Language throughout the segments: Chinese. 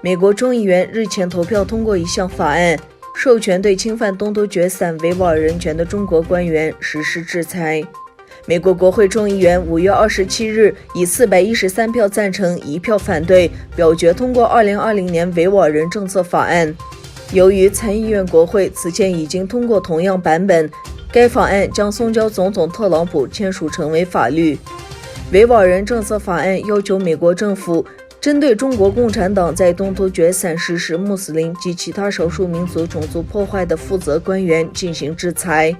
美国众议院日前投票通过一项法案，授权对侵犯东突厥散维吾尔人权的中国官员实施制裁。美国国会众议员5月27日以413票赞成、1票反对表决通过2020年维吾尔人政策法案。由于参议院国会此前已经通过同样版本，该法案将送交总统特朗普签署成为法律。维吾尔人政策法案要求美国政府针对中国共产党在东突厥散实施穆斯林及其他少数民族种族破坏的负责官员进行制裁。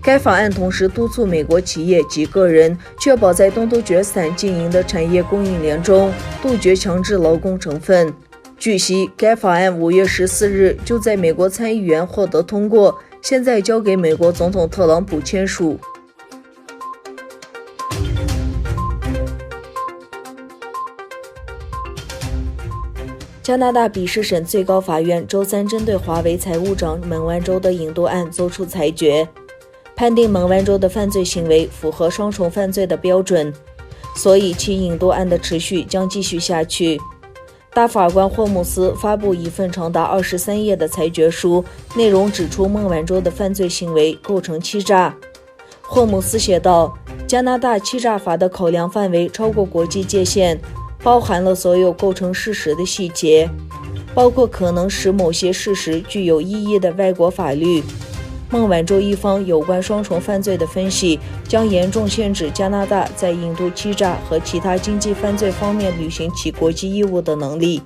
该法案同时督促美国企业及个人确保在东突厥散经营的产业供应链中杜绝强制劳工成分。据悉，该法案5月14日就在美国参议院获得通过，现在交给美国总统特朗普签署。加拿大比什省最高法院周三针对华为财务长孟晚舟的引渡案作出裁决，判定孟晚舟的犯罪行为符合双重犯罪的标准，所以其引渡案的持续将继续下去。大法官霍姆斯发布一份长达23页的裁决书，内容指出孟晚舟的犯罪行为构成欺诈。霍姆斯写道，加拿大欺诈法的考量范围超过国际界限，包含了所有构成事实的细节，包括可能使某些事实具有意义的外国法律。孟晚舟一方有关双重犯罪的分析将严重限制加拿大在引渡欺诈和其他经济犯罪方面履行其国际义务的能力。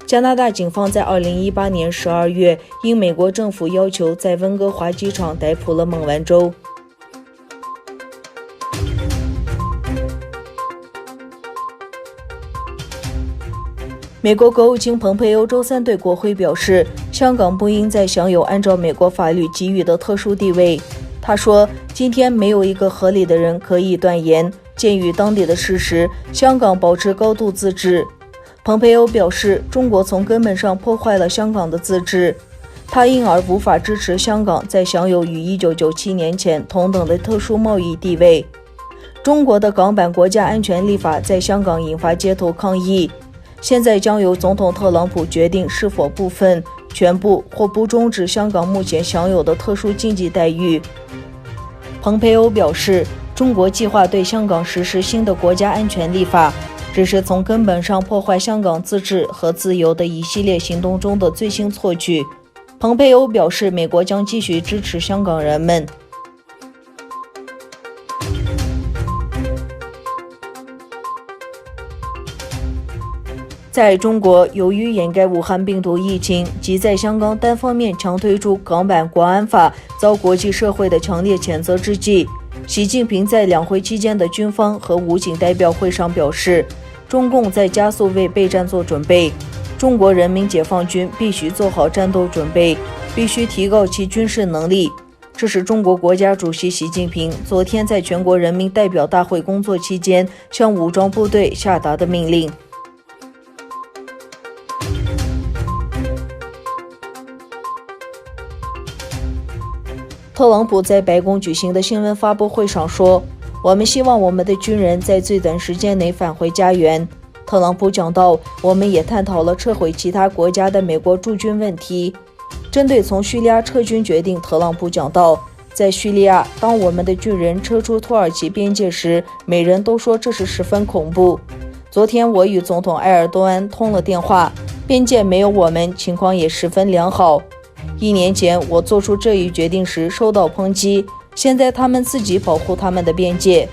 加拿大警方在2018年12月因美国政府要求在温哥华机场逮捕了孟晚舟。美国国务卿蓬佩欧周三对国会表示，香港不应再享有按照美国法律给予的特殊地位。他说，今天没有一个合理的人可以断言，鉴于当地的事实，香港保持高度自治。蓬佩欧表示，中国从根本上破坏了香港的自治，他因而无法支持香港再享有与1997年前同等的特殊贸易地位。中国的港版国家安全立法在香港引发街头抗议，现在将由总统特朗普决定是否部分、全部或不终止香港目前享有的特殊经济待遇。蓬佩欧表示，中国计划对香港实施新的国家安全立法，只是从根本上破坏香港自治和自由的一系列行动中的最新错举。蓬佩欧表示，美国将继续支持香港人们。在中国，由于掩盖武汉病毒疫情及在香港单方面强推出港版国安法遭国际社会的强烈谴责之际，习近平在两会期间的军方和武警代表会上表示，中共在加速为备战做准备，中国人民解放军必须做好战斗准备，必须提高其军事能力。这是中国国家主席习近平昨天在全国人民代表大会工作期间向武装部队下达的命令。特朗普在白宫举行的新闻发布会上说，我们希望我们的军人在最短时间内返回家园。特朗普讲到，我们也探讨了撤回其他国家的美国驻军问题。针对从叙利亚撤军决定，特朗普讲到，在叙利亚，当我们的军人撤出土耳其边界时，每人都说这是十分恐怖。昨天我与总统埃尔多安通了电话，边界没有我们，情况也十分良好。1年前我做出这一决定时受到抨击，现在他们自己保护他们的边界。